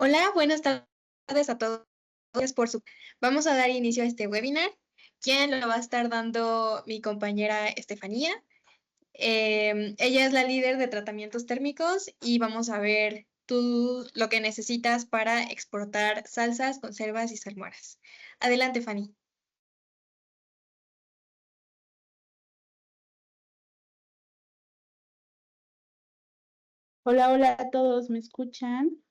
Hola, buenas tardes a todos. Gracias por su... Vamos a dar inicio a este webinar. ¿Quién lo va a estar dando? Mi compañera Estefanía. Ella es la líder de tratamientos térmicos y vamos a ver tú lo que necesitas para exportar salsas, conservas y salmueras. Adelante, Fanny. Hola, hola a todos, ¿me escuchan?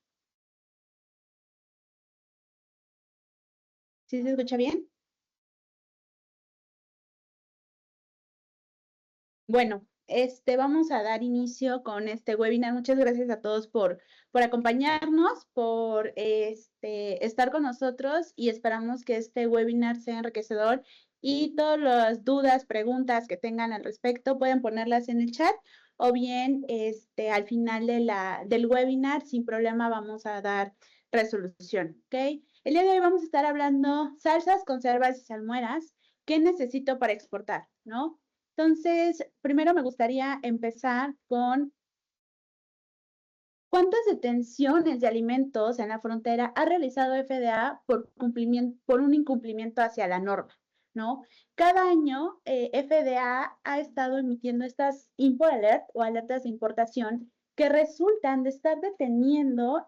¿Sí se escucha bien? Bueno, vamos a dar inicio con este webinar. Muchas gracias a todos por acompañarnos, por estar con nosotros y esperamos que este webinar sea enriquecedor y todas las dudas, preguntas que tengan al respecto pueden ponerlas en el chat o bien al final del webinar sin problema vamos a dar resolución, ¿ok? El día de hoy vamos a estar hablando salsas, conservas y salmueras. ¿Qué necesito para exportar? ¿No? Entonces, primero me gustaría empezar con cuántas detenciones de alimentos en la frontera ha realizado FDA por un incumplimiento hacia la norma, ¿no? Cada año FDA ha estado emitiendo estas import alert o alertas de importación que resultan de estar deteniendo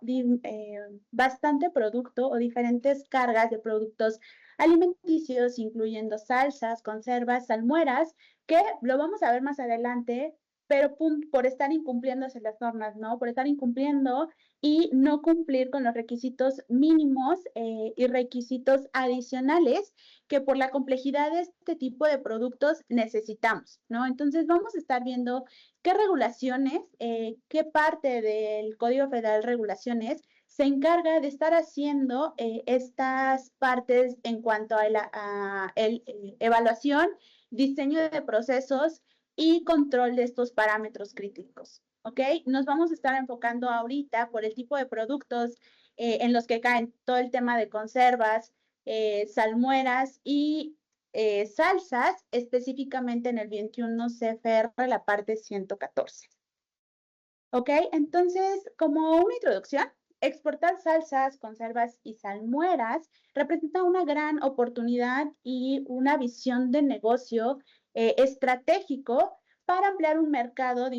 bastante producto o diferentes cargas de productos alimenticios, incluyendo salsas, conservas, salmueras, que lo vamos a ver más adelante, pero por estar incumpliéndose las normas, ¿no? Por estar incumpliendo y no cumplir con los requisitos mínimos y requisitos adicionales que por la complejidad de este tipo de productos necesitamos, ¿no? Entonces vamos a estar viendo qué regulaciones, qué parte del Código Federal de Regulaciones se encarga de estar haciendo estas partes en cuanto a evaluación, diseño de procesos y control de estos parámetros críticos. ¿Ok? Nos vamos a estar enfocando ahorita por el tipo de productos en los que caen todo el tema de conservas, salmueras y salsas, específicamente en el 21 CFR, la parte 114. ¿Ok? Entonces, como una introducción, exportar salsas, conservas y salmueras representa una gran oportunidad y una visión de negocio estratégico para ampliar un mercado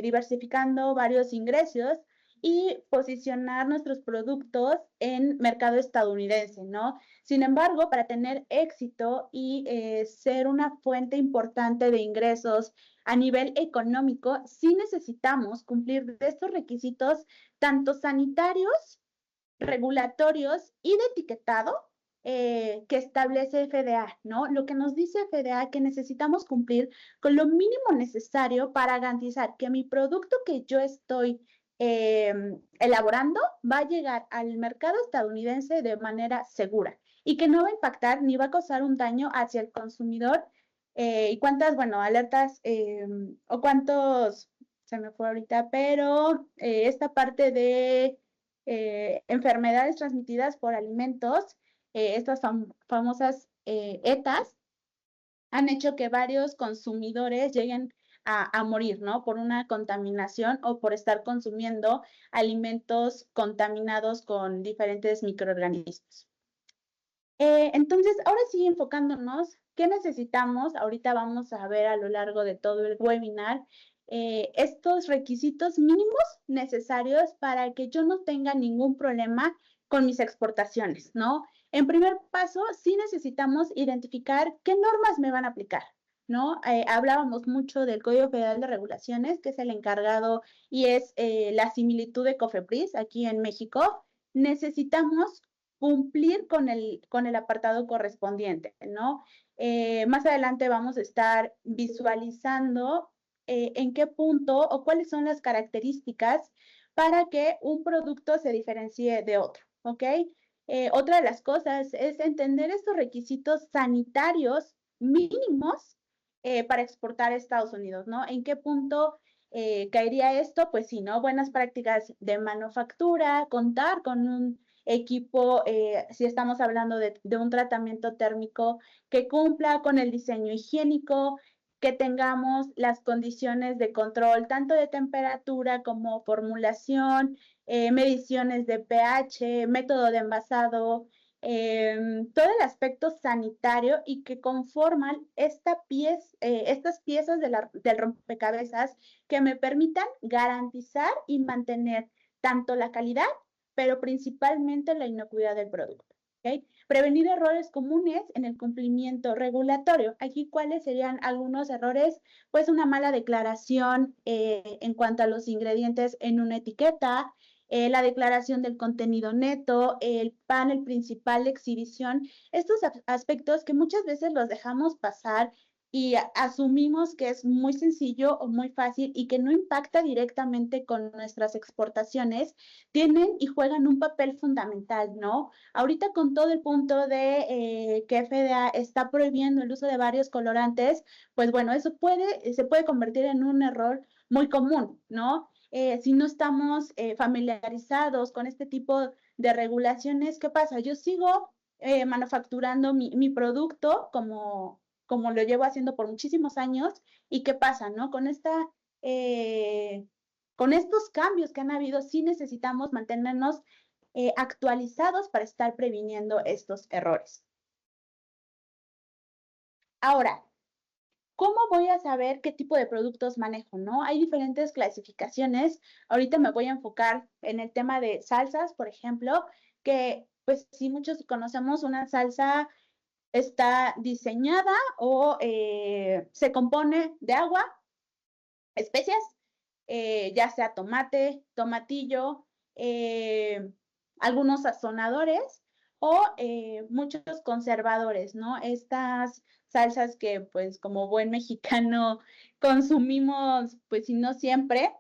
diversificando varios ingresos y posicionar nuestros productos en mercado estadounidense, ¿no? Sin embargo, para tener éxito y ser una fuente importante de ingresos a nivel económico, sí necesitamos cumplir de estos requisitos tanto sanitarios, regulatorios y de etiquetado que establece FDA, ¿no? Lo que nos dice FDA que necesitamos cumplir con lo mínimo necesario para garantizar que mi producto que yo estoy eh, elaborando va a llegar al mercado estadounidense de manera segura y que no va a impactar ni va a causar un daño hacia el consumidor y cuántas, bueno, alertas o cuántos, se me fue ahorita, pero esta parte de enfermedades transmitidas por alimentos, estas famosas ETAs, han hecho que varios consumidores lleguen a morir, ¿no? Por una contaminación o por estar consumiendo alimentos contaminados con diferentes microorganismos. Entonces, ahora sí, enfocándonos, ¿qué necesitamos? Ahorita vamos a ver a lo largo de todo el webinar estos requisitos mínimos necesarios para que yo no tenga ningún problema con mis exportaciones, ¿no? En primer paso, sí necesitamos identificar qué normas me van a aplicar, ¿no? Hablábamos mucho del Código Federal de Regulaciones, que es el encargado y es la similitud de COFEPRIS aquí en México. Necesitamos cumplir con el apartado correspondiente, ¿no? Más adelante vamos a estar visualizando en qué punto o cuáles son las características para que un producto se diferencie de otro, ¿ok? Otra de las cosas es entender estos requisitos sanitarios mínimos para exportar a Estados Unidos, ¿no? ¿En qué punto caería esto? Pues sí, ¿no? Buenas prácticas de manufactura, contar con un equipo, si estamos hablando de un tratamiento térmico que cumpla con el diseño higiénico, que tengamos las condiciones de control tanto de temperatura como formulación, mediciones de pH, método de envasado, todo el aspecto sanitario y que conforman estas piezas del rompecabezas que me permitan garantizar y mantener tanto la calidad, pero principalmente la inocuidad del producto. ¿Okay? Prevenir errores comunes en el cumplimiento regulatorio. Aquí, ¿cuáles serían algunos errores? Pues una mala declaración en cuanto a los ingredientes en una etiqueta, la declaración del contenido neto, el panel principal de exhibición, estos aspectos que muchas veces los dejamos pasar y asumimos que es muy sencillo o muy fácil y que no impacta directamente con nuestras exportaciones, tienen y juegan un papel fundamental, ¿no? Ahorita con todo el punto de que FDA está prohibiendo el uso de varios colorantes, pues bueno, eso se puede convertir en un error muy común, ¿no? Si no estamos familiarizados con este tipo de regulaciones, ¿qué pasa? Yo sigo manufacturando mi producto como lo llevo haciendo por muchísimos años, ¿y qué pasa, no? Con estos cambios que han habido, sí necesitamos mantenernos actualizados para estar previniendo estos errores. Ahora, ¿cómo voy a saber qué tipo de productos manejo, no? Hay diferentes clasificaciones. Ahorita me voy a enfocar en el tema de salsas, por ejemplo, que pues sí muchos conocemos una salsa está diseñada o se compone de agua, especias, ya sea tomate, tomatillo, algunos sazonadores o muchos conservadores, ¿no? Estas salsas que pues como buen mexicano consumimos, pues si no siempre,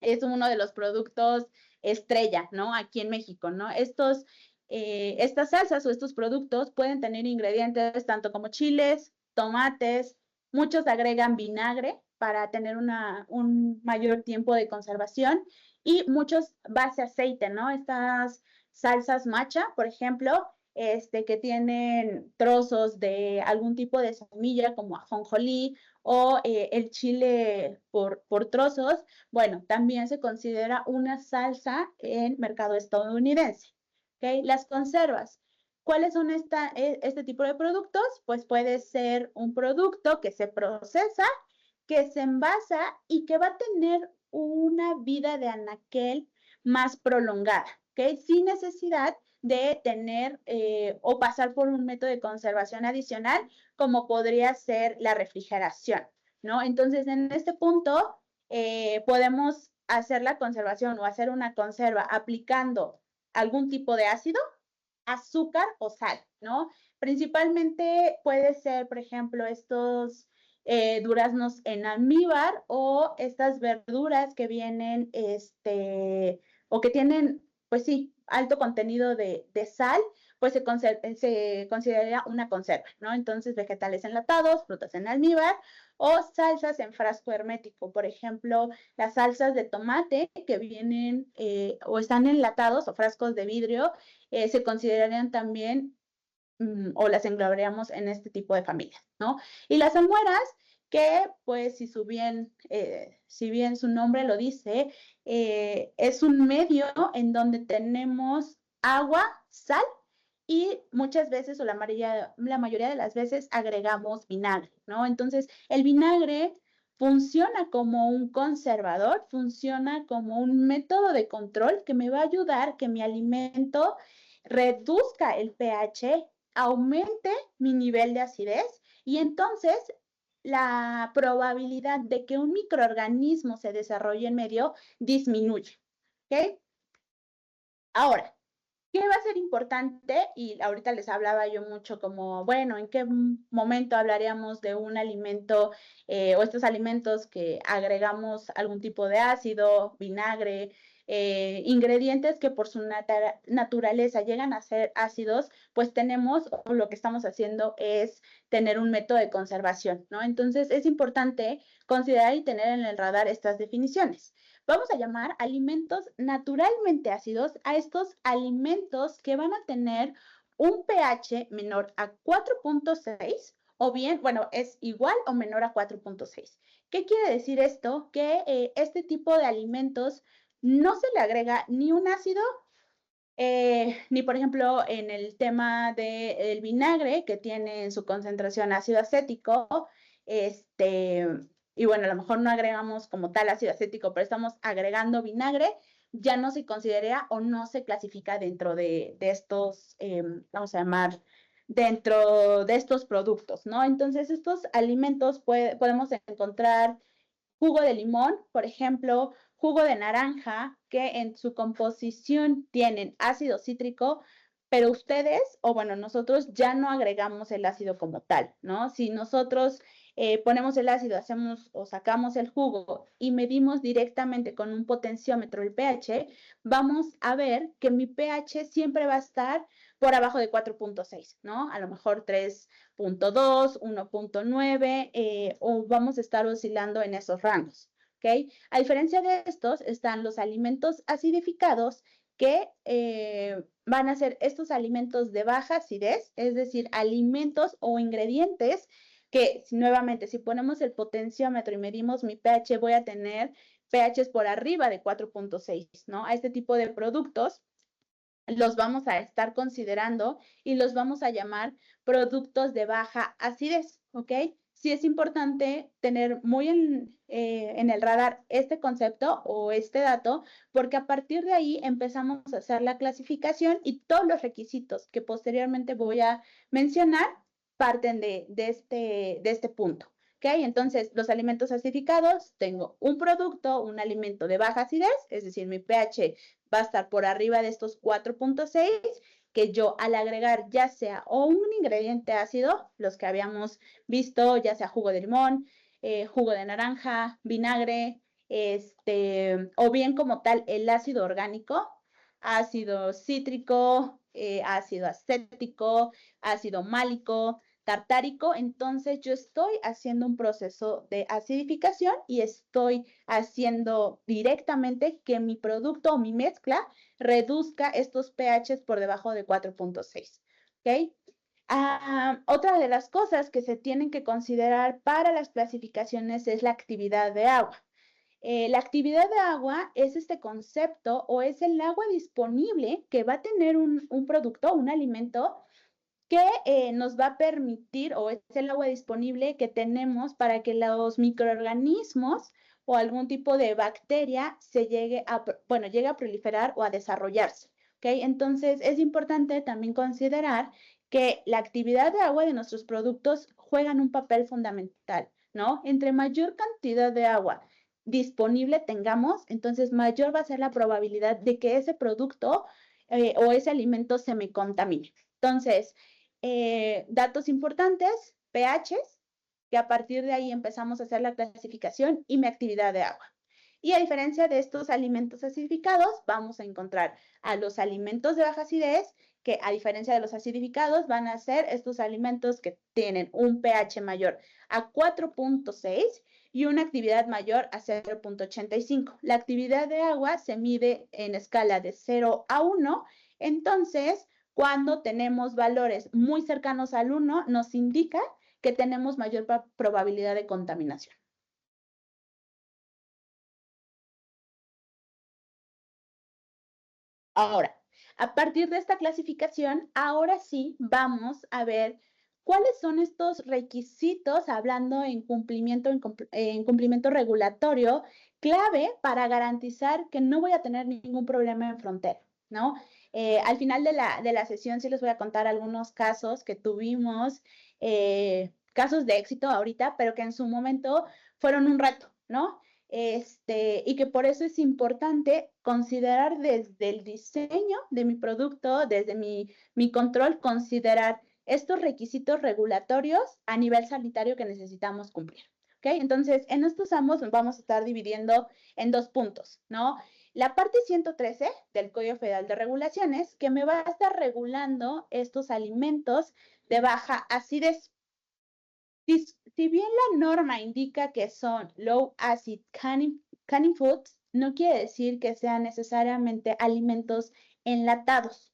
es uno de los productos estrella, ¿no? Aquí en México, ¿no? Estas salsas o estos productos pueden tener ingredientes tanto como chiles, tomates, muchos agregan vinagre para tener un mayor tiempo de conservación y muchos base aceite, ¿no? Estas salsas matcha, por ejemplo, que tienen trozos de algún tipo de semilla como ajonjolí o el chile por trozos, bueno, también se considera una salsa en mercado estadounidense. ¿Okay? Las conservas. ¿Cuáles son este tipo de productos? Pues puede ser un producto que se procesa, que se envasa y que va a tener una vida de anaquel más prolongada, ¿ok? Sin necesidad de tener o pasar por un método de conservación adicional, como podría ser la refrigeración, ¿no? Entonces, en este punto, podemos hacer la conservación o hacer una conserva aplicando algún tipo de ácido, azúcar o sal, ¿no? Principalmente puede ser, por ejemplo, estos duraznos en almíbar o estas verduras que vienen, o que tienen, pues sí, alto contenido de sal, pues se consideraría una conserva, ¿no? Entonces, vegetales enlatados, frutas en almíbar o salsas en frasco hermético, por ejemplo, las salsas de tomate que vienen o están enlatados o frascos de vidrio, se considerarían también o las englobaríamos en este tipo de familias, ¿no? Y las almueras, que pues si bien su nombre lo dice, es un medio en donde tenemos agua, sal y muchas veces o la mayoría de las veces agregamos vinagre, ¿no? Entonces, el vinagre funciona como un conservador, funciona como un método de control que me va a ayudar que mi alimento reduzca el pH, aumente mi nivel de acidez y entonces la probabilidad de que un microorganismo se desarrolle en medio disminuye. ¿Ok? Ahora, ¿qué va a ser importante? Y ahorita les hablaba yo mucho como, bueno, ¿en qué momento hablaríamos de un alimento o estos alimentos que agregamos algún tipo de ácido, vinagre, ingredientes que por su naturaleza llegan a ser ácidos? Pues tenemos, o lo que estamos haciendo es tener un método de conservación, ¿no? Entonces es importante considerar y tener en el radar estas definiciones. Vamos a llamar alimentos naturalmente ácidos a estos alimentos que van a tener un pH menor a 4.6 o bien, bueno, es igual o menor a 4.6. ¿Qué quiere decir esto? Que este tipo de alimentos no se le agrega ni un ácido, ni por ejemplo en el tema del vinagre, que tiene en su concentración ácido acético, y bueno, a lo mejor no agregamos como tal ácido acético, pero estamos agregando vinagre, ya no se considera o no se clasifica dentro de estos, vamos a llamar, dentro de estos productos, ¿no? Entonces, estos alimentos podemos encontrar jugo de limón, por ejemplo, jugo de naranja, que en su composición tienen ácido cítrico, pero ustedes, o bueno, nosotros ya no agregamos el ácido como tal, ¿no? Si nosotros ponemos el ácido, hacemos o sacamos el jugo y medimos directamente con un potenciómetro el pH, vamos a ver que mi pH siempre va a estar por abajo de 4.6, ¿no? A lo mejor 3.2, 1.9, o vamos a estar oscilando en esos rangos, ¿ok? A diferencia de estos, están los alimentos acidificados que van a ser estos alimentos de baja acidez, es decir, alimentos o ingredientes que nuevamente, si ponemos el potenciómetro y medimos mi pH, voy a tener pHs por arriba de 4.6, ¿no? A este tipo de productos los vamos a estar considerando y los vamos a llamar productos de baja acidez, ¿ok? Sí es importante tener muy en el radar este concepto o este dato, porque a partir de ahí empezamos a hacer la clasificación y todos los requisitos que posteriormente voy a mencionar parten de este punto. ¿Ok? Entonces, los alimentos acidificados, tengo un producto, un alimento de baja acidez, es decir, mi pH va a estar por arriba de estos 4.6, que yo al agregar ya sea o un ingrediente ácido, los que habíamos visto, ya sea jugo de limón, jugo de naranja, vinagre, o bien como tal el ácido orgánico, ácido cítrico, ácido acético, ácido málico, tartárico, entonces yo estoy haciendo un proceso de acidificación y estoy haciendo directamente que mi producto o mi mezcla reduzca estos pHs por debajo de 4.6. ¿Ok? Otra de las cosas que se tienen que considerar para las clasificaciones es la actividad de agua. La actividad de agua es este concepto o es el agua disponible que va a tener un producto, un alimento, que nos va a permitir, o es el agua disponible que tenemos para que los microorganismos o algún tipo de bacteria llegue a proliferar o a desarrollarse. ¿Ok? Entonces, es importante también considerar que la actividad de agua de nuestros productos juegan un papel fundamental, ¿no? Entre mayor cantidad de agua disponible tengamos, entonces mayor va a ser la probabilidad de que ese producto o ese alimento se me contamine. Entonces, datos importantes, pHs, que a partir de ahí empezamos a hacer la clasificación y mi actividad de agua. Y a diferencia de estos alimentos acidificados, vamos a encontrar a los alimentos de baja acidez, que a diferencia de los acidificados, van a ser estos alimentos que tienen un pH mayor a 4.6 y una actividad mayor a 0.85. La actividad de agua se mide en escala de 0 a 1, entonces cuando tenemos valores muy cercanos al 1, nos indica que tenemos mayor probabilidad de contaminación. Ahora, a partir de esta clasificación, ahora sí vamos a ver cuáles son estos requisitos, hablando en cumplimiento regulatorio, clave para garantizar que no voy a tener ningún problema en frontera, ¿no? Al final de la sesión sí les voy a contar algunos casos que tuvimos, casos de éxito ahorita, pero que en su momento fueron un reto, ¿no? Y que por eso es importante considerar desde el diseño de mi producto, desde mi control, considerar estos requisitos regulatorios a nivel sanitario que necesitamos cumplir. ¿Ok? Entonces, en estos ambos nos vamos a estar dividiendo en dos puntos, ¿no? La parte 113 del Código Federal de Regulaciones, que me va a estar regulando estos alimentos de baja acidez. Si bien la norma indica que son low acid canning foods, no quiere decir que sean necesariamente alimentos enlatados.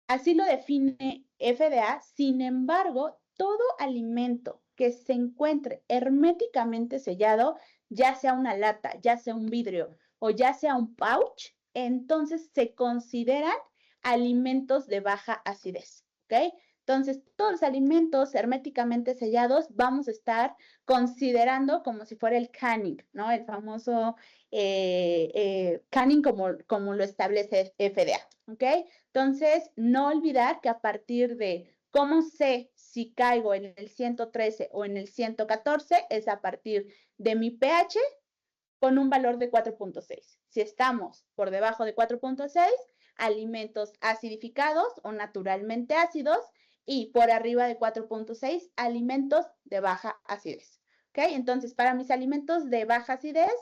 Así lo define FDA. Sin embargo, todo alimento que se encuentre herméticamente sellado, ya sea una lata, ya sea un vidrio o ya sea un pouch, entonces se consideran alimentos de baja acidez, ¿ok? Entonces, todos los alimentos herméticamente sellados vamos a estar considerando como si fuera el canning, ¿no? El famoso canning como lo establece FDA, ¿ok? Entonces, no olvidar que a partir de cómo sé si caigo en el 113 o en el 114 es a partir de mi pH con un valor de 4.6. Si estamos por debajo de 4.6, alimentos acidificados o naturalmente ácidos, y por arriba de 4.6, alimentos de baja acidez. ¿Ok? Entonces, para mis alimentos de baja acidez,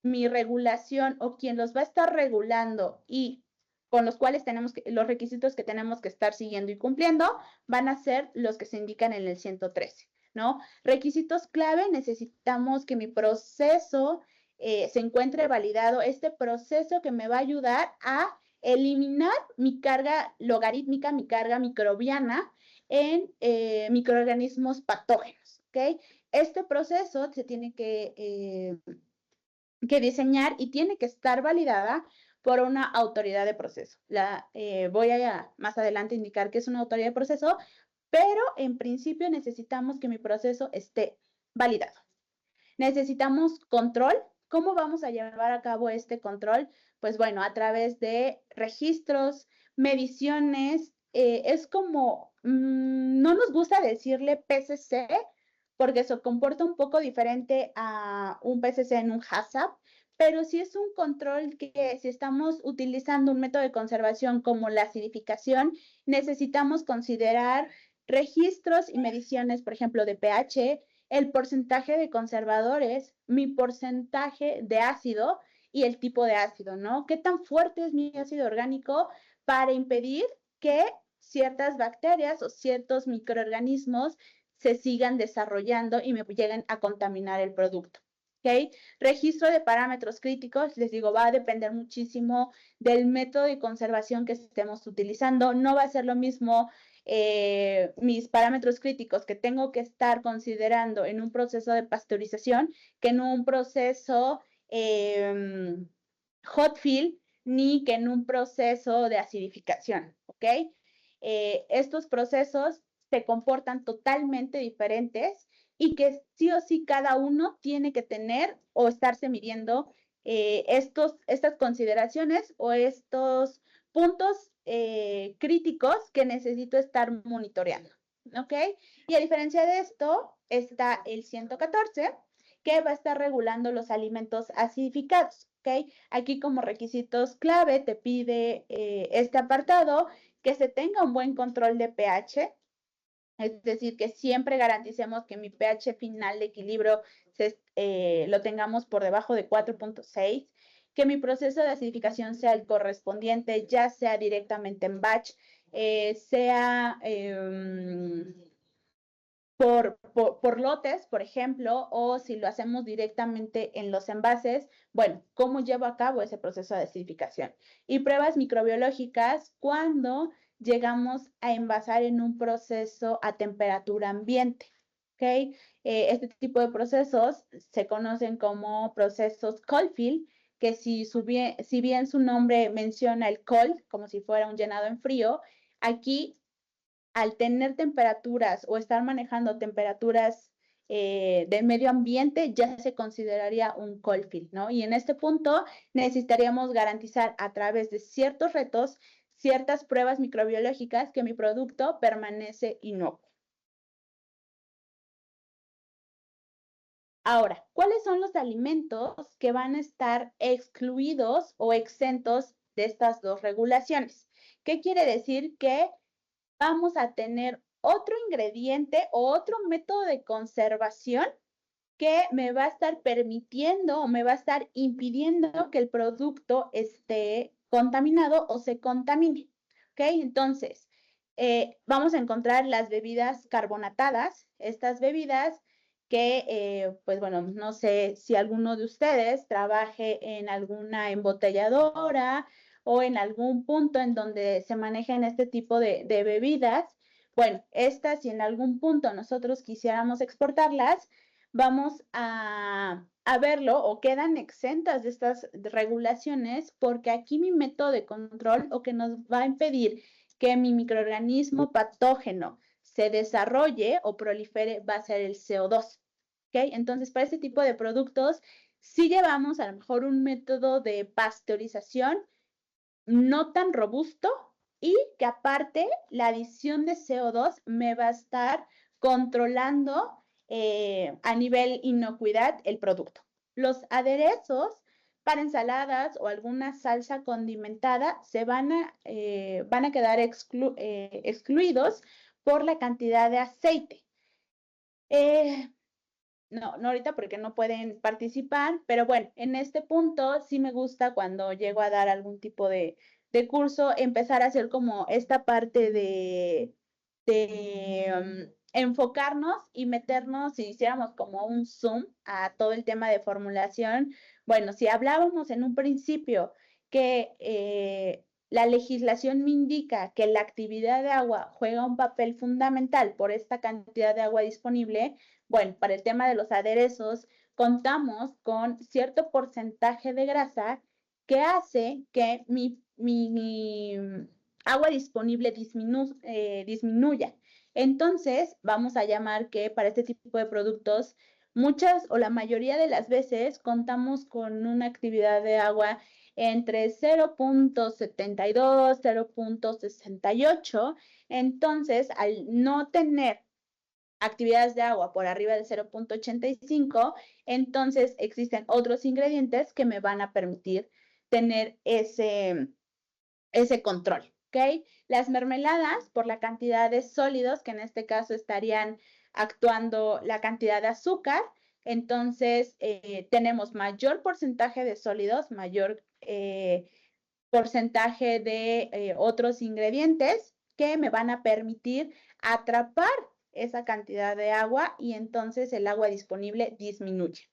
mi regulación o quien los va a estar regulando y con los cuales los requisitos que tenemos que estar siguiendo y cumpliendo van a ser los que se indican en el 113, ¿no? Requisitos clave, necesitamos que mi proceso se encuentre validado, este proceso que me va a ayudar a eliminar mi carga logarítmica, mi carga microbiana en microorganismos patógenos, ¿ok? Este proceso se tiene que diseñar y tiene que estar validada por una autoridad de proceso. Voy a más adelante indicar que es una autoridad de proceso, pero en principio necesitamos que mi proceso esté validado. Necesitamos control. ¿Cómo vamos a llevar a cabo este control? Pues bueno, a través de registros, mediciones, es como, no nos gusta decirle PCC, porque se comporta un poco diferente a un PCC en un HACCP, pero sí es un control que si estamos utilizando un método de conservación como la acidificación, necesitamos considerar registros y mediciones, por ejemplo, de pH, el porcentaje de conservadores, mi porcentaje de ácido y el tipo de ácido, ¿no? ¿Qué tan fuerte es mi ácido orgánico para impedir que ciertas bacterias o ciertos microorganismos se sigan desarrollando y me lleguen a contaminar el producto? ¿Ok? Registro de parámetros críticos, les digo, va a depender muchísimo del método de conservación que estemos utilizando. No va a ser lo mismo mis parámetros críticos que tengo que estar considerando en un proceso de pasteurización que en un proceso hot fill ni que en un proceso de acidificación, ¿ok? Estos procesos se comportan totalmente diferentes y que sí o sí cada uno tiene que tener o estarse midiendo estas consideraciones o estos puntos críticos que necesito estar monitoreando, ¿ok? Y a diferencia de esto, está el 114, que va a estar regulando los alimentos acidificados, ¿ok? Aquí como requisitos clave te pide este apartado que se tenga un buen control de pH, es decir, que siempre garanticemos que mi pH final de equilibrio lo tengamos por debajo de 4.6, que mi proceso de acidificación sea el correspondiente, ya sea directamente en batch, sea por lotes, por ejemplo, o si lo hacemos directamente en los envases, bueno, ¿cómo llevo a cabo ese proceso de acidificación? Y pruebas microbiológicas cuando llegamos a envasar en un proceso a temperatura ambiente, ¿ok? Este tipo de procesos se conocen como procesos cold fill, que si bien su nombre menciona el cold, como si fuera un llenado en frío, aquí al tener temperaturas o estar manejando temperaturas del medio ambiente, ya se consideraría un cold fill, ¿no? Y en este punto necesitaríamos garantizar a través de ciertos retos, ciertas pruebas microbiológicas que mi producto permanece inocuo. Ahora, ¿cuáles son los alimentos que van a estar excluidos o exentos de estas dos regulaciones? ¿Qué quiere decir? Que vamos a tener otro ingrediente o otro método de conservación que me va a estar permitiendo o me va a estar impidiendo que el producto esté contaminado o se contamine. ¿Ok? Entonces, vamos a encontrar las bebidas carbonatadas, estas bebidas que, pues bueno, no sé si alguno de ustedes trabaje en alguna embotelladora o en algún punto en donde se manejen este tipo de bebidas. Bueno, estas, si en algún punto nosotros quisiéramos exportarlas, vamos a a verlo o quedan exentas de estas regulaciones porque aquí mi método de control o que nos va a impedir que mi microorganismo patógeno se desarrolle o prolifere va a ser el CO2. ¿Ok? Entonces, para este tipo de productos, sí llevamos a lo mejor un método de pasteurización no tan robusto y que aparte la adición de CO2 me va a estar controlando a nivel inocuidad el producto. Los aderezos para ensaladas o alguna salsa condimentada se van a quedar excluidos por la cantidad de aceite. No ahorita porque no pueden participar, pero bueno, en este punto sí me gusta cuando llego a dar algún tipo de curso, empezar a hacer como esta parte de enfocarnos y meternos, si hiciéramos como un zoom a todo el tema de formulación. Bueno, si hablábamos en un principio que la legislación me indica que la actividad de agua juega un papel fundamental por esta cantidad de agua disponible, bueno, para el tema de los aderezos, contamos con cierto porcentaje de grasa que hace que mi agua disponible disminuya. Entonces, vamos a llamar que para este tipo de productos, muchas o la mayoría de las veces contamos con una actividad de agua entre 0.72, 0.68. Entonces, al no tener actividades de agua por arriba de 0.85, entonces existen otros ingredientes que me van a permitir tener ese control, ¿ok? Las mermeladas, por la cantidad de sólidos, que en este caso estarían actuando la cantidad de azúcar, entonces tenemos mayor porcentaje de sólidos, mayor porcentaje de otros ingredientes que me van a permitir atrapar esa cantidad de agua y entonces el agua disponible disminuye.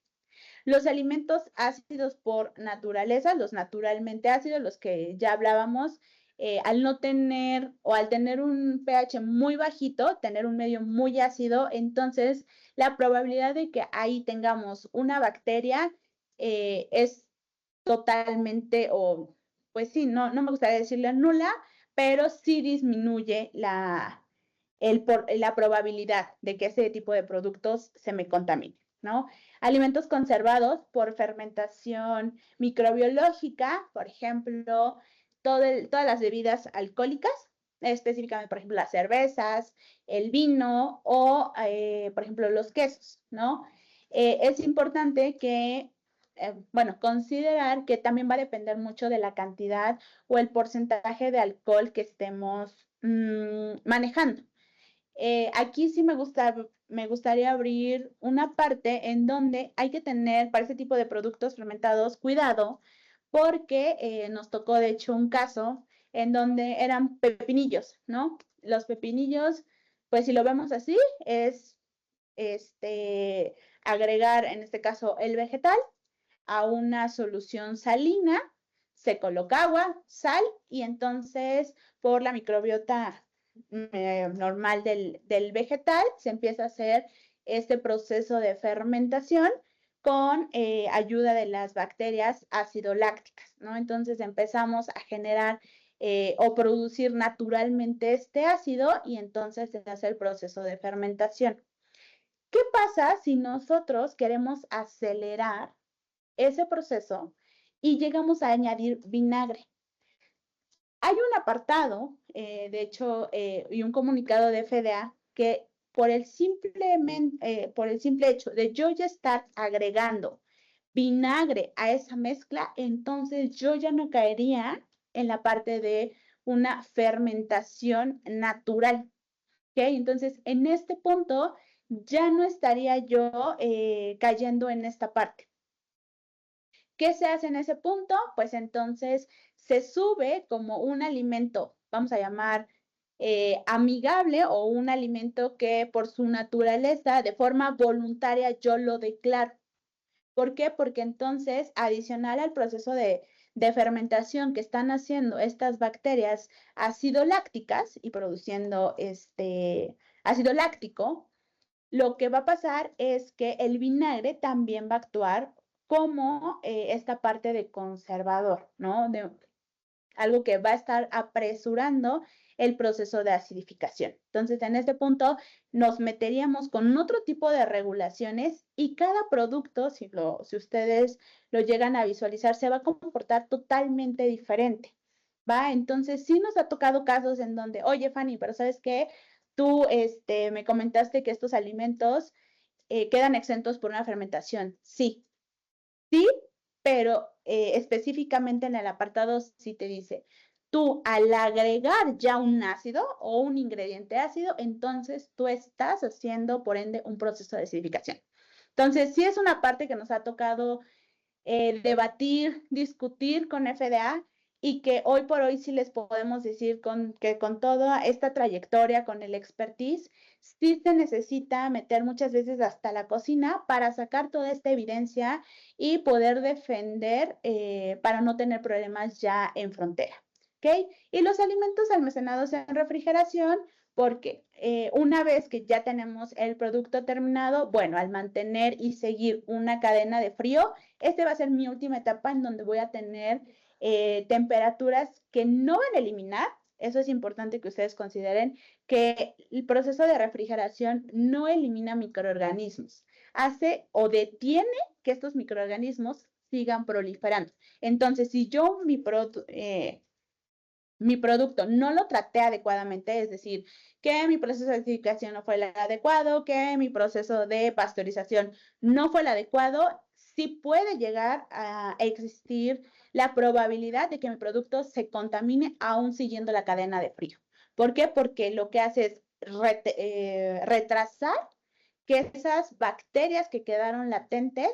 Los alimentos ácidos por naturaleza, los naturalmente ácidos, los que ya hablábamos, al no tener o al tener un pH muy bajito, tener un medio muy ácido, entonces la probabilidad de que ahí tengamos una bacteria es totalmente, o pues sí, no me gustaría decirle nula, pero sí disminuye la probabilidad de que ese tipo de productos se me contamine, ¿no? Alimentos conservados por fermentación microbiológica, por ejemplo, todas las bebidas alcohólicas, específicamente, por ejemplo, las cervezas, el vino o, por ejemplo, los quesos, ¿no? Es importante que, bueno, considerar que también va a depender mucho de la cantidad o el porcentaje de alcohol que estemos manejando. Aquí sí me gustaría abrir una parte en donde hay que tener para este tipo de productos fermentados cuidado, porque nos tocó de hecho un caso en donde eran pepinillos, ¿no? Los pepinillos, pues si lo vemos así, es agregar en este caso el vegetal a una solución salina, se coloca agua, sal y entonces por la microbiota normal del vegetal se empieza a hacer este proceso de fermentación con ayuda de las bacterias ácido-lácticas, ¿no? Entonces empezamos a generar o producir naturalmente este ácido y entonces se hace el proceso de fermentación. ¿Qué pasa si nosotros queremos acelerar ese proceso y llegamos a añadir vinagre? Hay un apartado, de hecho, y un comunicado de FDA que por el simple hecho de yo ya estar agregando vinagre a esa mezcla, entonces yo ya no caería en la parte de una fermentación natural. ¿Ok? Entonces, en este punto ya no estaría yo cayendo en esta parte. ¿Qué se hace en ese punto? Pues entonces se sube como un alimento, vamos a llamar amigable o un alimento que por su naturaleza, de forma voluntaria, yo lo declaro. ¿Por qué? Porque entonces, adicional al proceso de fermentación que están haciendo estas bacterias ácido lácticas y produciendo ácido láctico, lo que va a pasar es que el vinagre también va a actuar como esta parte de conservador, ¿no? De algo que va a estar apresurando el proceso de acidificación. Entonces, en este punto nos meteríamos con otro tipo de regulaciones y cada producto, si ustedes lo llegan a visualizar, se va a comportar totalmente diferente, ¿va? Entonces, sí nos ha tocado casos en donde, oye, Fanny, pero ¿sabes qué? Tú me comentaste que estos alimentos quedan exentos por una fermentación. Sí, sí, pero específicamente en el apartado sí te dice, tú al agregar ya un ácido o un ingrediente ácido, entonces tú estás haciendo, por ende, un proceso de acidificación. Entonces, sí es una parte que nos ha tocado debatir, discutir con FDA y que hoy por hoy sí les podemos decir que con toda esta trayectoria, con el expertise, sí se necesita meter muchas veces hasta la cocina para sacar toda esta evidencia y poder defender para no tener problemas ya en frontera. ¿Ok? Y los alimentos almacenados en refrigeración, porque una vez que ya tenemos el producto terminado, bueno, al mantener y seguir una cadena de frío, esta va a ser mi última etapa en donde voy a tener temperaturas que no van a eliminar. Eso es importante que ustedes consideren que el proceso de refrigeración no elimina microorganismos, hace o detiene que estos microorganismos sigan proliferando. Entonces, si yo mi producto no lo traté adecuadamente, es decir, que mi proceso de acidificación no fue el adecuado, que mi proceso de pasteurización no fue el adecuado, sí puede llegar a existir la probabilidad de que mi producto se contamine aún siguiendo la cadena de frío. ¿Por qué? Porque lo que hace es retrasar que esas bacterias que quedaron latentes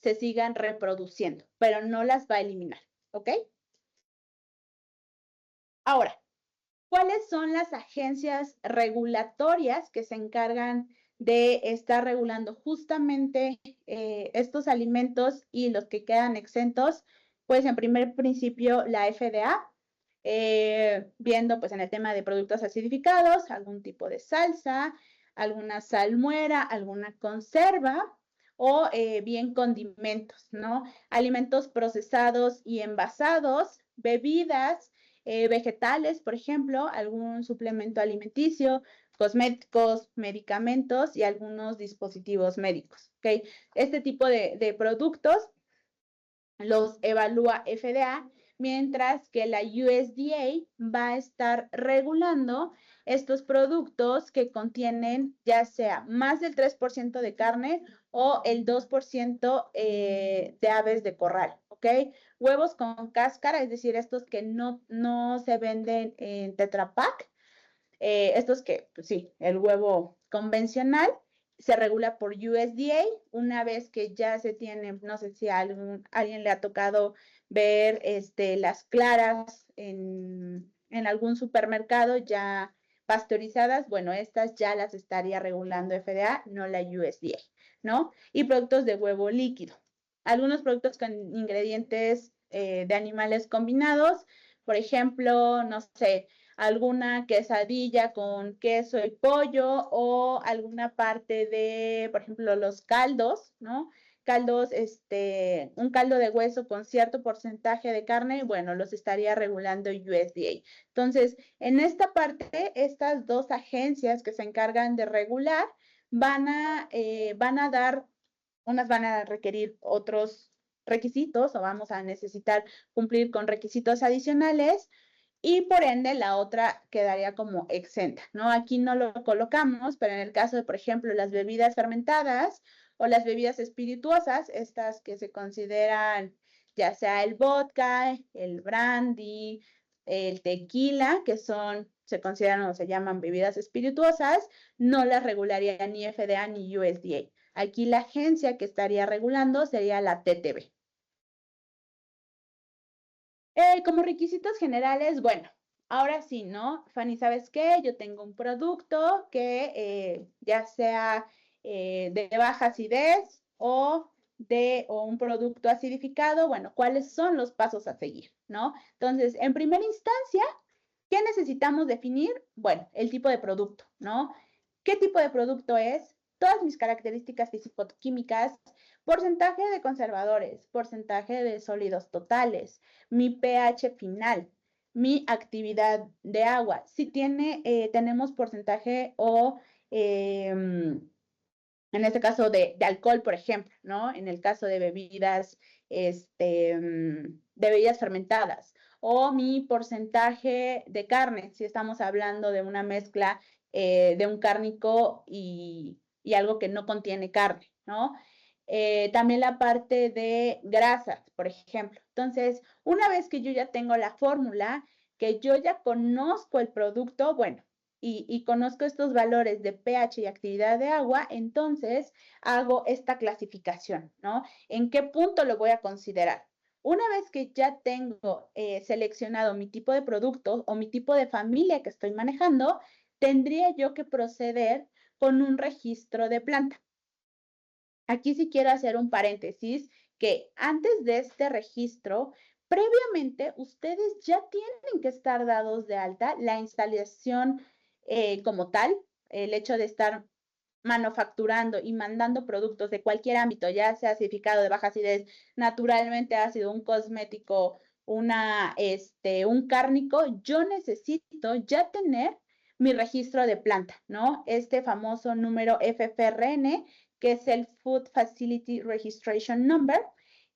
se sigan reproduciendo, pero no las va a eliminar, ¿ok? Ahora, ¿cuáles son las agencias regulatorias que se encargan de estar regulando justamente estos alimentos y los que quedan exentos? Pues en primer principio la FDA, viendo pues en el tema de productos acidificados, algún tipo de salsa, alguna salmuera, alguna conserva o bien condimentos, ¿no? Alimentos procesados y envasados, bebidas, vegetales, por ejemplo, algún suplemento alimenticio, cosméticos, medicamentos y algunos dispositivos médicos. ¿Okay? Este tipo de productos los evalúa FDA, mientras que la USDA va a estar regulando estos productos que contienen ya sea más del 3% de carne o el 2% de aves de corral, ¿ok? Huevos con cáscara, es decir, estos que no se venden en Tetra Pak, estos que, pues sí, el huevo convencional se regula por USDA. Una vez que ya se tiene, no sé si a alguien le ha tocado ver las claras en algún supermercado ya pasteurizadas, bueno, estas ya las estaría regulando FDA, no la USDA, ¿no? Y productos de huevo líquido. Algunos productos con ingredientes de animales combinados, por ejemplo, no sé, alguna quesadilla con queso y pollo o alguna parte de, por ejemplo, los caldos, ¿no? Caldos, un caldo de hueso con cierto porcentaje de carne, bueno, los estaría regulando USDA. Entonces, en esta parte, estas dos agencias que se encargan de regular van a dar, unas van a requerir otros requisitos o vamos a necesitar cumplir con requisitos adicionales y por ende la otra quedaría como exenta, ¿no? Aquí no lo colocamos, pero en el caso de, por ejemplo, las bebidas fermentadas o las bebidas espirituosas, estas que se consideran ya sea el vodka, el brandy, el tequila, que se consideran o se llaman bebidas espirituosas, no las regularía ni FDA ni USDA. Aquí la agencia que estaría regulando sería la TTB. Como requisitos generales, bueno, ahora sí, ¿no? Fanny, ¿sabes qué? Yo tengo un producto que ya sea de baja acidez o un producto acidificado, bueno, ¿cuáles son los pasos a seguir, ¿no? Entonces, en primera instancia, ¿qué necesitamos definir? Bueno, el tipo de producto, ¿no? ¿Qué tipo de producto es? Todas mis características físico-químicas, porcentaje de conservadores, porcentaje de sólidos totales, mi pH final, mi actividad de agua. Si tenemos porcentaje o en este caso de alcohol, por ejemplo, ¿no? En el caso de bebidas, de bebidas fermentadas. O mi porcentaje de carne, si estamos hablando de una mezcla de un cárnico y algo que no contiene carne, ¿no? También la parte de grasas, por ejemplo. Entonces, una vez que yo ya tengo la fórmula, que yo ya conozco el producto, bueno, y conozco estos valores de pH y actividad de agua, entonces hago esta clasificación, ¿no? ¿En qué punto lo voy a considerar? Una vez que ya tengo seleccionado mi tipo de producto o mi tipo de familia que estoy manejando, tendría yo que proceder con un registro de planta. Aquí sí quiero hacer un paréntesis que antes de este registro, previamente ustedes ya tienen que estar dados de alta la instalación como tal, el hecho de estar manufacturando y mandando productos de cualquier ámbito, ya sea acidificado de baja acidez, naturalmente ácido, un cosmético, un cárnico, yo necesito ya tener mi registro de planta, ¿no? Este famoso número FFRN, que es el Food Facility Registration Number,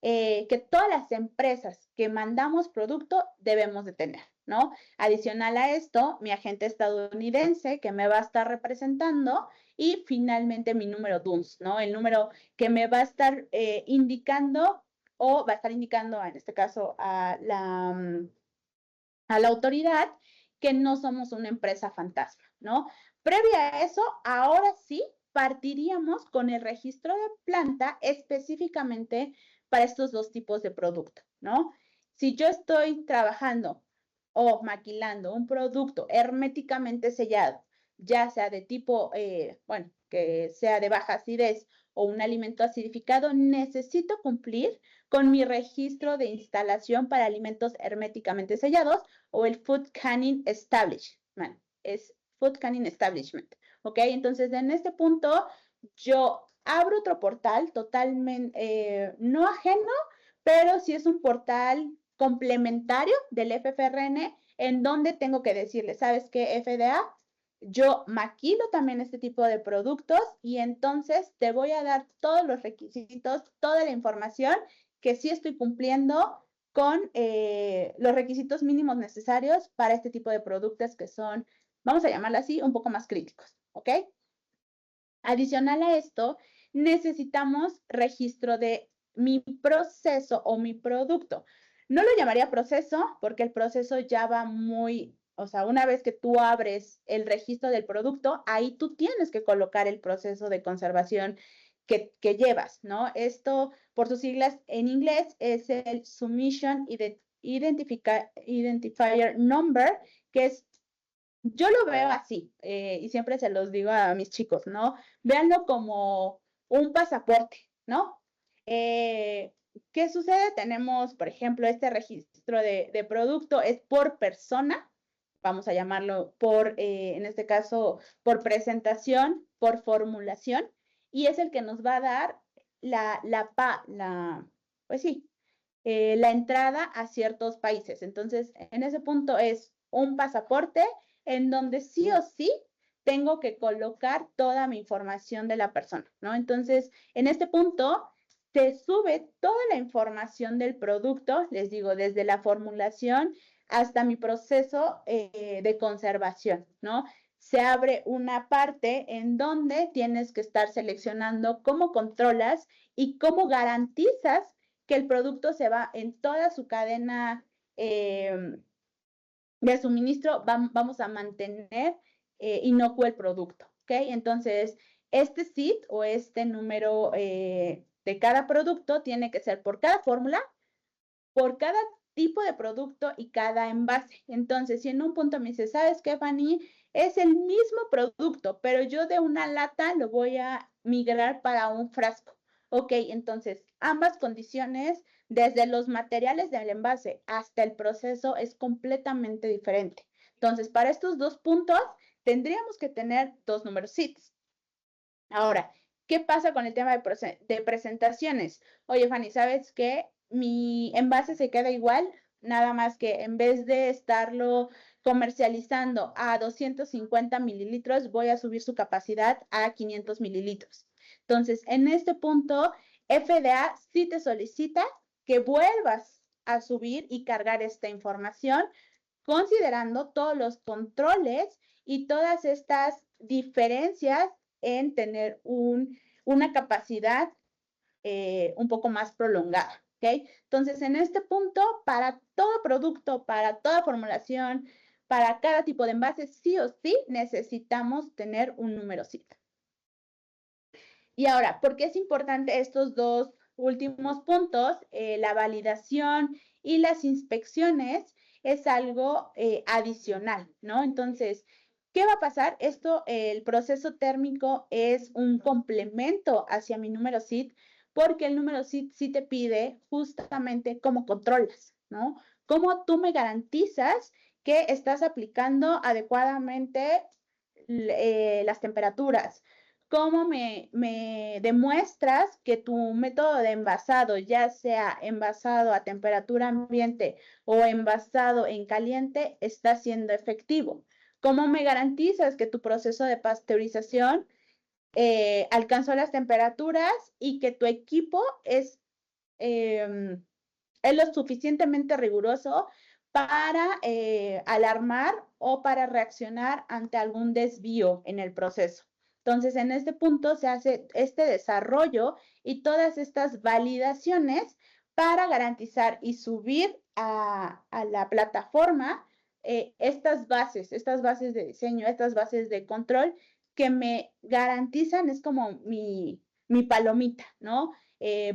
que todas las empresas que mandamos producto debemos de tener, ¿no? Adicional a esto, mi agente estadounidense que me va a estar representando y finalmente mi número DUNS, ¿no? El número que me va a estar indicando o va a estar indicando, en este caso, a la autoridad que no somos una empresa fantasma, ¿no? Previa a eso, ahora sí partiríamos con el registro de planta específicamente para estos dos tipos de producto, ¿no? Si yo estoy trabajando o maquilando un producto herméticamente sellado, ya sea de tipo, que sea de baja acidez o un alimento acidificado, necesito cumplir con mi registro de instalación para alimentos herméticamente sellados o el Food Canning Establishment. Es Food Canning Establishment. ¿Ok? Entonces, en este punto, yo abro otro portal totalmente, no ajeno, pero sí es un portal complementario del FFRN en donde tengo que decirle, ¿sabes qué, FDA? Yo maquilo también este tipo de productos y entonces te voy a dar todos los requisitos, toda la información que sí estoy cumpliendo con los requisitos mínimos necesarios para este tipo de productos que son, vamos a llamarlo así, un poco más críticos, ¿ok? Adicional a esto, necesitamos registro de mi proceso o mi producto. No lo llamaría proceso porque el proceso ya va muy, o sea, una vez que tú abres el registro del producto, ahí tú tienes que colocar el proceso de conservación que llevas, ¿no? Esto, por sus siglas en inglés, es el Submission Identifier Number, que es yo lo veo así, y siempre se los digo a mis chicos, ¿no? Véanlo como un pasaporte, ¿no? ¿Qué sucede? Tenemos, por ejemplo, este registro de producto es por persona, vamos a llamarlo por, en este caso, por presentación, por formulación, y es el que nos va a dar pues sí, la entrada a ciertos países. Entonces, en ese punto es un pasaporte en donde sí o sí tengo que colocar toda mi información de la persona, ¿no? Entonces, en este punto se sube toda la información del producto, les digo, desde la formulación hasta mi proceso de conservación, ¿no? Se abre una parte en donde tienes que estar seleccionando cómo controlas y cómo garantizas que el producto se va en toda su cadena de suministro, vamos a mantener inocuo el producto, ¿ok? Entonces, este SID o este número de cada producto tiene que ser por cada fórmula, por cada tipo de producto y cada envase. Entonces, si en un punto me dice, ¿sabes qué, Fanny? Es el mismo producto, pero yo de una lata lo voy a migrar para un frasco. Ok, entonces ambas condiciones, desde los materiales del envase hasta el proceso, es completamente diferente. Entonces, para estos dos puntos, tendríamos que tener dos números SIDs. Ahora, ¿Qué pasa con el tema de presentaciones? Oye, Fanny, ¿sabes qué? Mi envase se queda igual, nada más que en vez de estarlo comercializando a 250 mililitros, voy a subir su capacidad a 500 mililitros. Entonces, en este punto, FDA sí te solicita que vuelvas a subir y cargar esta información, considerando todos los controles y todas estas diferencias en tener una capacidad un poco más prolongada. ¿Ok? Entonces, en este punto, para todo producto, para toda formulación, para cada tipo de envase, sí o sí necesitamos tener un número CIT. Y ahora, ¿por qué es importante estos dos últimos puntos? La validación y las inspecciones es algo adicional, ¿no? Entonces, ¿qué va a pasar? Esto, el proceso térmico es un complemento hacia mi número CIT, porque el número CIT sí te pide justamente cómo controlas, ¿no? Cómo tú me garantizas que estás aplicando adecuadamente las temperaturas. ¿Cómo me demuestras que tu método de envasado, ya sea envasado a temperatura ambiente o envasado en caliente, está siendo efectivo? ¿Cómo me garantizas que tu proceso de pasteurización alcanzó las temperaturas y que tu equipo es lo suficientemente riguroso para alarmar o para reaccionar ante algún desvío en el proceso? Entonces, en este punto se hace este desarrollo y todas estas validaciones para garantizar y subir a la plataforma estas bases de diseño, estas bases de control que me garantizan, es como mi palomita, ¿no?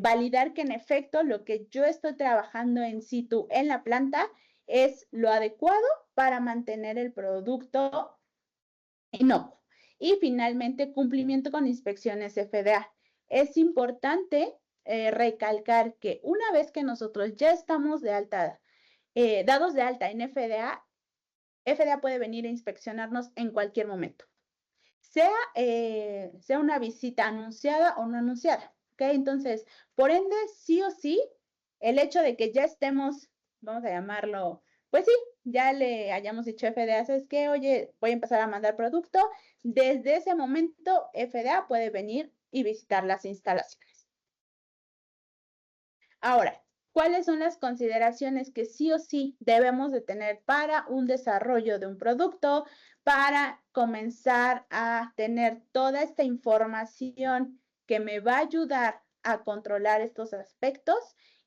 Validar que en efecto lo que yo estoy trabajando en situ en la planta es lo adecuado para mantener el producto inocuo. Y finalmente, cumplimiento con inspecciones FDA. Es importante recalcar que una vez que nosotros ya estamos de alta, dados de alta en FDA, FDA puede venir a inspeccionarnos en cualquier momento, sea una visita anunciada o no anunciada. ¿Ok? Entonces, por ende, sí o sí, el hecho de que ya estemos, vamos a llamarlo, pues sí, ya le hayamos dicho a FDA, ¿sabes qué? Oye, voy a empezar a mandar producto. Desde ese momento, FDA puede venir y visitar las instalaciones. Ahora, ¿cuáles son las consideraciones que sí o sí debemos de tener para un desarrollo de un producto, para comenzar a tener toda esta información que me va a ayudar a controlar estos aspectos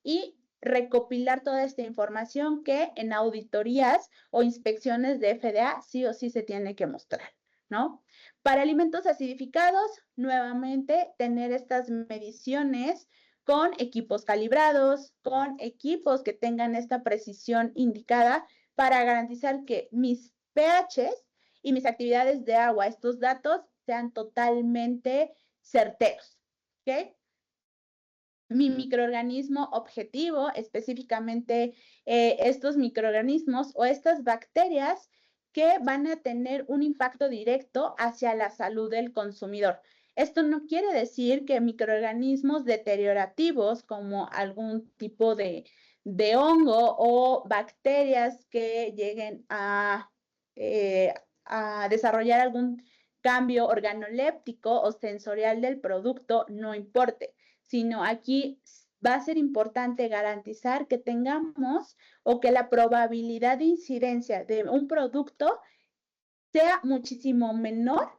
y recopilar toda esta información que en auditorías o inspecciones de FDA sí o sí se tiene que mostrar, ¿no? Para alimentos acidificados, nuevamente, tener estas mediciones con equipos calibrados, con equipos que tengan esta precisión indicada para garantizar que mis pHs y mis actividades de agua, estos datos, sean totalmente certeros. ¿Ok? Mi microorganismo objetivo, específicamente estos microorganismos o estas bacterias que van a tener un impacto directo hacia la salud del consumidor. Esto no quiere decir que microorganismos deteriorativos como algún tipo de hongo o bacterias que lleguen a desarrollar algún cambio organoléptico o sensorial del producto no importe, sino aquí va a ser importante garantizar que tengamos o que la probabilidad de incidencia de un producto sea muchísimo menor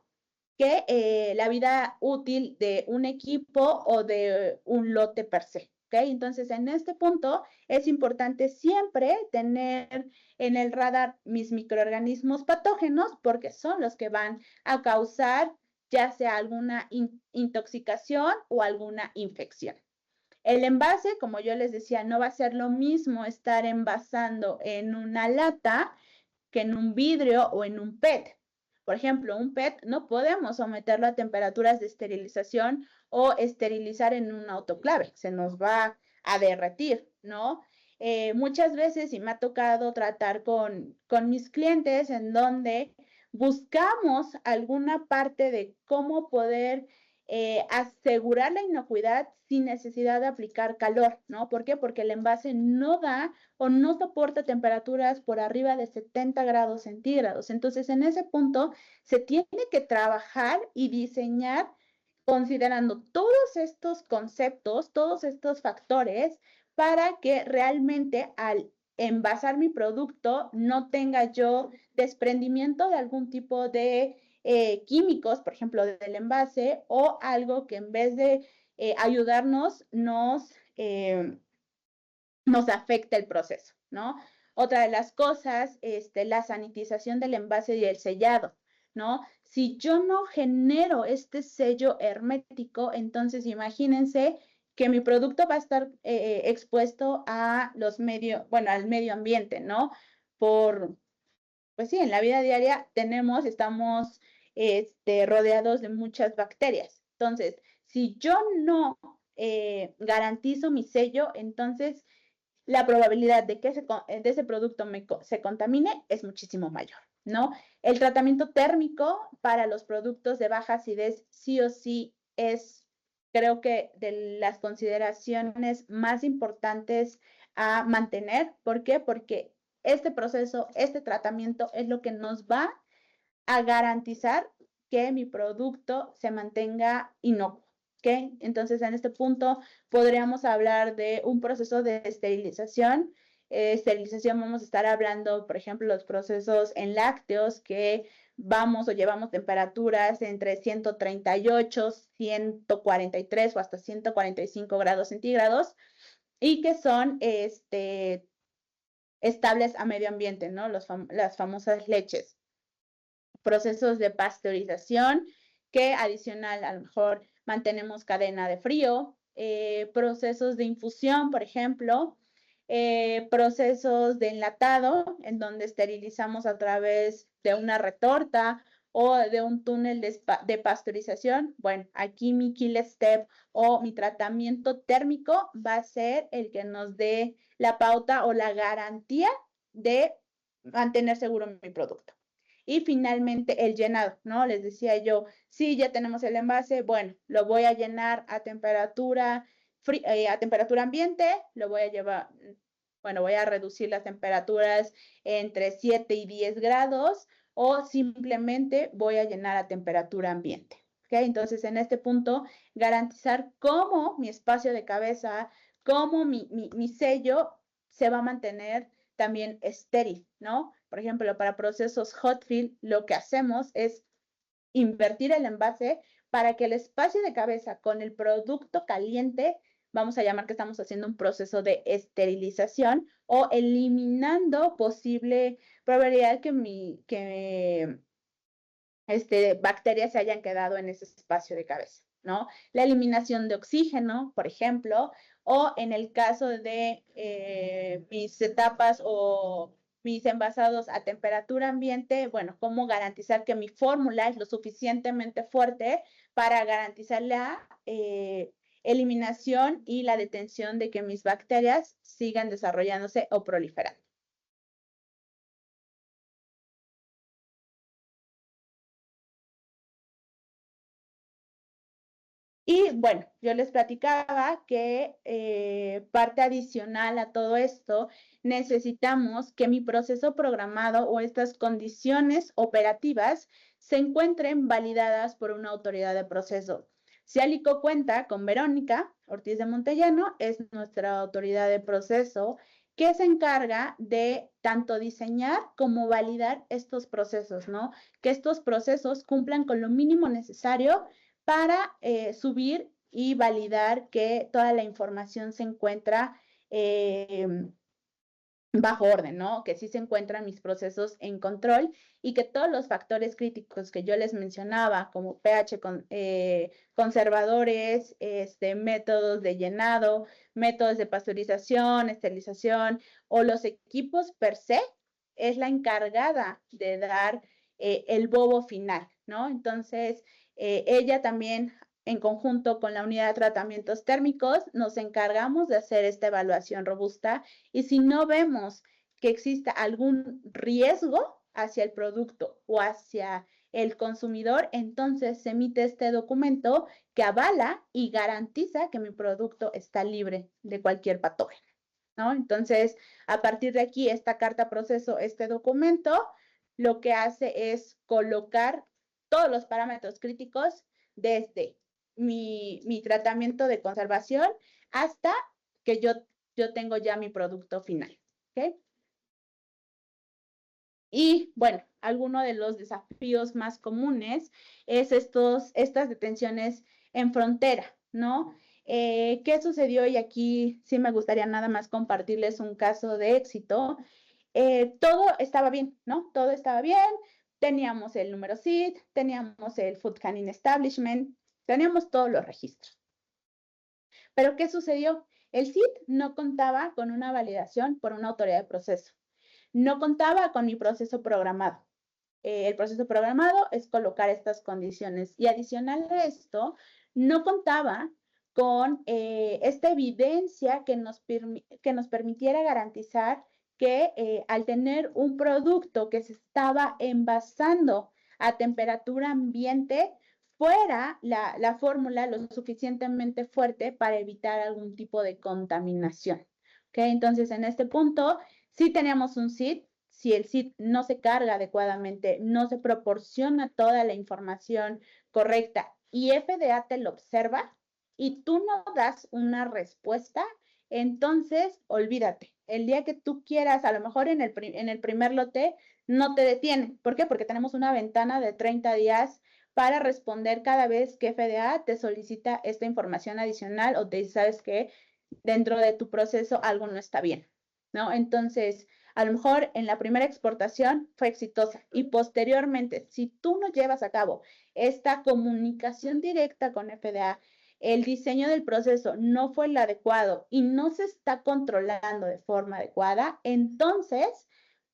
que la vida útil de un equipo o de un lote per se. ¿Okay? Entonces, en este punto es importante siempre tener en el radar mis microorganismos patógenos porque son los que van a causar ya sea alguna intoxicación o alguna infección. El envase, como yo les decía, no va a ser lo mismo estar envasando en una lata que en un vidrio o en un PET. Por ejemplo, un PET no podemos someterlo a temperaturas de esterilización o esterilizar en un autoclave, se nos va a derretir, ¿no? Muchas veces, y me ha tocado tratar con mis clientes en donde buscamos alguna parte de cómo poder asegurar la inocuidad sin necesidad de aplicar calor, ¿no? ¿Por qué? Porque el envase no da o no soporta temperaturas por arriba de 70 grados centígrados. Entonces, en ese punto se tiene que trabajar y diseñar considerando todos estos conceptos, todos estos factores, para que realmente al envasar mi producto no tenga yo desprendimiento de algún tipo de químicos, por ejemplo, del envase, o algo que en vez de ayudarnos, nos afecta el proceso, ¿no? Otra de las cosas, la sanitización del envase y el sellado, ¿no? Si yo no genero este sello hermético, entonces imagínense que mi producto va a estar expuesto a al medio ambiente, ¿no? Pues sí, en la vida diaria estamos rodeados de muchas bacterias. Entonces, si yo no garantizo mi sello, entonces la probabilidad de que ese producto se contamine es muchísimo mayor, ¿no? El tratamiento térmico para los productos de baja acidez sí o sí es, creo que, de las consideraciones más importantes a mantener. ¿Por qué? Porque este proceso, este tratamiento es lo que nos va a garantizar que mi producto se mantenga inocuo. ¿Okay? Entonces, en este punto podríamos hablar de un proceso de esterilización. Esterilización vamos a estar hablando, por ejemplo, los procesos en lácteos que llevamos temperaturas entre 138, 143 o hasta 145 grados centígrados y que son estables a medio ambiente, ¿no? Las famosas leches. Procesos de pasteurización, que adicional a lo mejor mantenemos cadena de frío, procesos de infusión, por ejemplo, procesos de enlatado, en donde esterilizamos a través de una retorta o de un túnel de pasteurización. Bueno, aquí mi kill step o mi tratamiento térmico va a ser el que nos dé la pauta o la garantía de mantener seguro mi producto. Y finalmente el llenado, ¿no? Les decía yo, sí, ya tenemos el envase, bueno, lo voy a llenar a temperatura ambiente, lo voy a llevar, bueno, voy a reducir las temperaturas entre 7 y 10 grados o simplemente voy a llenar a temperatura ambiente. ¿Okay? Entonces, en este punto, garantizar cómo mi espacio de cabeza, cómo mi sello se va a mantener también estéril, ¿no? Por ejemplo, para procesos hot fill, lo que hacemos es invertir el envase para que el espacio de cabeza con el producto caliente, vamos a llamar que estamos haciendo un proceso de esterilización o eliminando posible probabilidad que bacterias se hayan quedado en ese espacio de cabeza, ¿no? La eliminación de oxígeno, por ejemplo, o en el caso de mis etapas o mis envasados a temperatura ambiente, bueno, cómo garantizar que mi fórmula es lo suficientemente fuerte para garantizar la eliminación y la detención de que mis bacterias sigan desarrollándose o proliferando. Y bueno, yo les platicaba que parte adicional a todo esto, necesitamos que mi proceso programado o estas condiciones operativas se encuentren validadas por una autoridad de proceso. Cialico cuenta con Verónica Ortiz de Montellano, es nuestra autoridad de proceso, que se encarga de tanto diseñar como validar estos procesos, ¿no? Que estos procesos cumplan con lo mínimo necesario para subir y validar que toda la información se encuentra bajo orden, ¿no? Que sí se encuentran mis procesos en control y que todos los factores críticos que yo les mencionaba, como pH conservadores, métodos de llenado, métodos de pasteurización, esterilización o los equipos per se, es la encargada de dar el bobo final, ¿no? Entonces, ella también, en conjunto con la unidad de tratamientos térmicos, nos encargamos de hacer esta evaluación robusta y si no vemos que exista algún riesgo hacia el producto o hacia el consumidor, entonces se emite este documento que avala y garantiza que mi producto está libre de cualquier patógeno, ¿no? Entonces, a partir de aquí, esta carta proceso, este documento, lo que hace es colocar todos los parámetros críticos desde mi tratamiento de conservación hasta que yo tengo ya mi producto final, ¿ok? Y bueno, alguno de los desafíos más comunes es estas detenciones en frontera, ¿no? ¿Qué sucedió? Y aquí sí me gustaría nada más compartirles un caso de éxito. Todo estaba bien, ¿no? Todo estaba bien. Teníamos el número SID, teníamos el Food Canning Establishment, teníamos todos los registros. Pero ¿qué sucedió? El SID no contaba con una validación por una autoridad de proceso. No contaba con mi proceso programado. El proceso programado es colocar estas condiciones. Y adicional a esto, no contaba con esta evidencia que nos permitiera garantizar que al tener un producto que se estaba envasando a temperatura ambiente, fuera la fórmula lo suficientemente fuerte para evitar algún tipo de contaminación. ¿Okay? Entonces, en este punto, sí teníamos un SID. Si el SID no se carga adecuadamente, no se proporciona toda la información correcta y FDA te lo observa y tú no das una respuesta, entonces olvídate. El día que tú quieras, a lo mejor en el primer lote, no te detiene. ¿Por qué? Porque tenemos una ventana de 30 días para responder cada vez que FDA te solicita esta información adicional o te dice, ¿sabes qué? Dentro de tu proceso algo no está bien, ¿no? Entonces, a lo mejor en la primera exportación fue exitosa y posteriormente, si tú no llevas a cabo esta comunicación directa con FDA, el diseño del proceso no fue el adecuado y no se está controlando de forma adecuada, entonces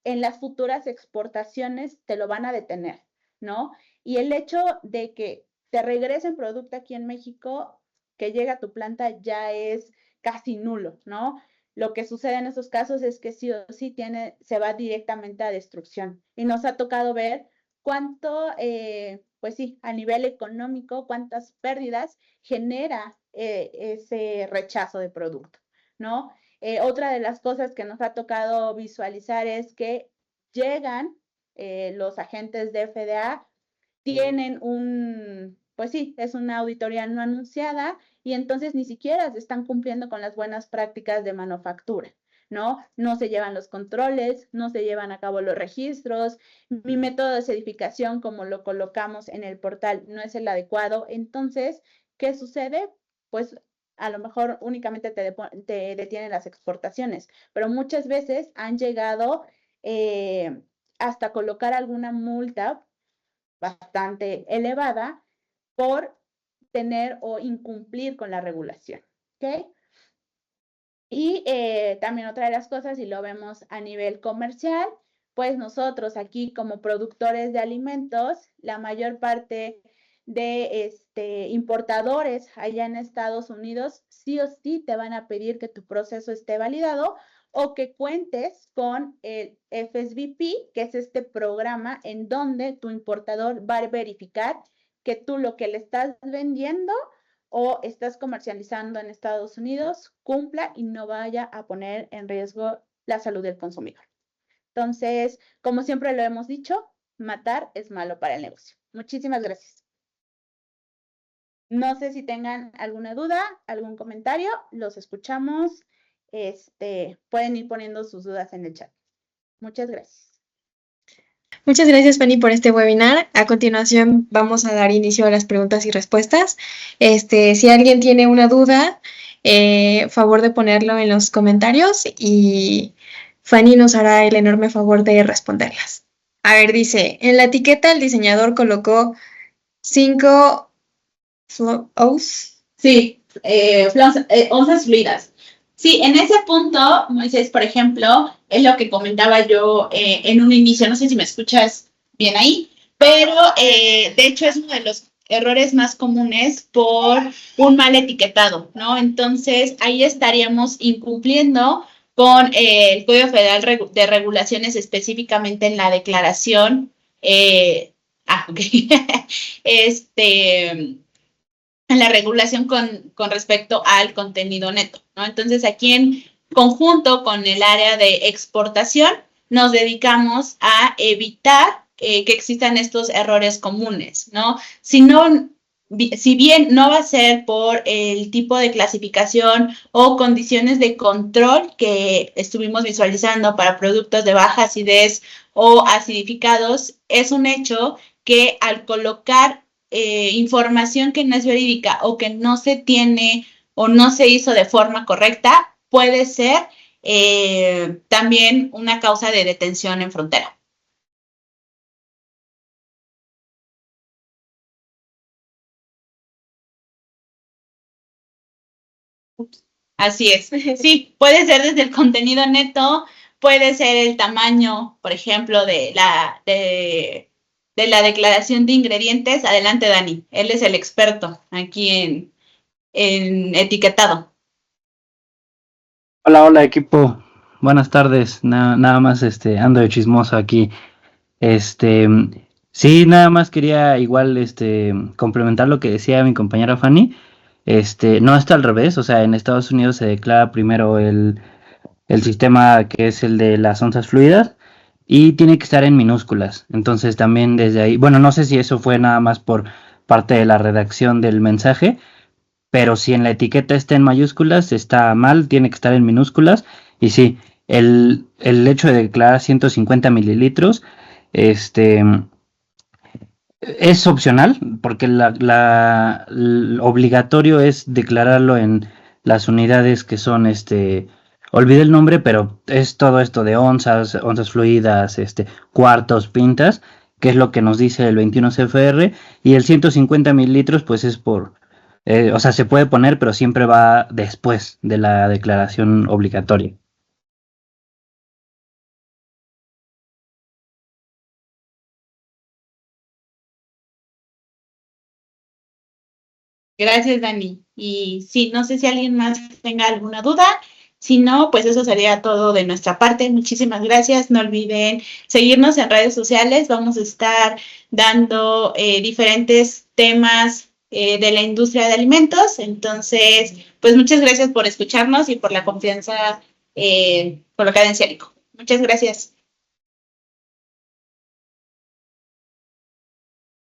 en las futuras exportaciones te lo van a detener, ¿no? Y el hecho de que te regresen producto aquí en México, que llega a tu planta, ya es casi nulo, ¿no? Lo que sucede en esos casos es que sí o sí se va directamente a destrucción. Y nos ha tocado ver cuánto, pues sí, a nivel económico, cuántas pérdidas genera ese rechazo de producto, ¿no? Otra de las cosas que nos ha tocado visualizar es que llegan los agentes de FDA, tienen pues sí, es una auditoría no anunciada y entonces ni siquiera se están cumpliendo con las buenas prácticas de manufactura, ¿no? No se llevan los controles, no se llevan a cabo los registros, mi método de certificación como lo colocamos en el portal no es el adecuado. Entonces, ¿qué sucede? Pues a lo mejor únicamente te detienen las exportaciones, pero muchas veces han llegado hasta colocar alguna multa bastante elevada por tener o incumplir con la regulación, ¿ok? Y también otra de las cosas, si lo vemos a nivel comercial, pues nosotros aquí como productores de alimentos, la mayor parte de importadores allá en Estados Unidos, sí o sí te van a pedir que tu proceso esté validado o que cuentes con el FSBP, que es este programa en donde tu importador va a verificar que tú lo que le estás vendiendo o estás comercializando en Estados Unidos, cumpla y no vaya a poner en riesgo la salud del consumidor. Entonces, como siempre lo hemos dicho, matar es malo para el negocio. Muchísimas gracias. No sé si tengan alguna duda, algún comentario, los escuchamos. Pueden ir poniendo sus dudas en el chat. Muchas gracias. Muchas gracias, Fanny, por este webinar. A continuación vamos a dar inicio a las preguntas y respuestas. Si alguien tiene una duda, favor de ponerlo en los comentarios y Fanny nos hará el enorme favor de responderlas. A ver, dice, en la etiqueta el diseñador colocó 5 O's. Sí, onzas fluidas. Sí, en ese punto, Moisés, por ejemplo, es lo que comentaba yo en un inicio, no sé si me escuchas bien ahí, pero de hecho es uno de los errores más comunes por un mal etiquetado, ¿no? Entonces, ahí estaríamos incumpliendo con el Código Federal de Regulaciones, específicamente en la declaración Ok. La regulación con respecto al contenido neto, ¿no? Entonces, aquí en conjunto con el área de exportación, nos dedicamos a evitar que existan estos errores comunes, ¿no? Si bien no va a ser por el tipo de clasificación o condiciones de control que estuvimos visualizando para productos de baja acidez o acidificados, es un hecho que al colocar información que no es verídica o que no se tiene o no se hizo de forma correcta, puede ser también una causa de detención en frontera. Así es. Sí, puede ser desde el contenido neto, puede ser el tamaño, por ejemplo, de la declaración de ingredientes. Adelante, Dani. Él es el experto aquí en etiquetado. Hola equipo, buenas tardes. Nada más ando de chismoso aquí. Este, sí, nada más quería igual complementar lo que decía mi compañera Fanny. No está al revés, o sea, en Estados Unidos se declara primero el sistema que es el de las onzas fluidas y tiene que estar en minúsculas. Entonces también desde ahí, bueno, no sé si eso fue nada más por parte de la redacción del mensaje, pero si en la etiqueta está en mayúsculas, está mal, tiene que estar en minúsculas. Y sí, el hecho de declarar 150 mililitros, es opcional, porque obligatorio es declararlo en las unidades que son, olvidé el nombre, pero es todo esto de onzas, onzas fluidas, cuartos, pintas, que es lo que nos dice el 21 CFR, y el 150 mililitros, pues es o sea, se puede poner, pero siempre va después de la declaración obligatoria. Gracias, Dani. Y sí, no sé si alguien más tenga alguna duda. Si no, pues eso sería todo de nuestra parte. Muchísimas gracias. No olviden seguirnos en redes sociales. Vamos a estar dando diferentes temas de la industria de alimentos. Entonces, pues muchas gracias por escucharnos y por la confianza por la cadencia Lico. Muchas gracias.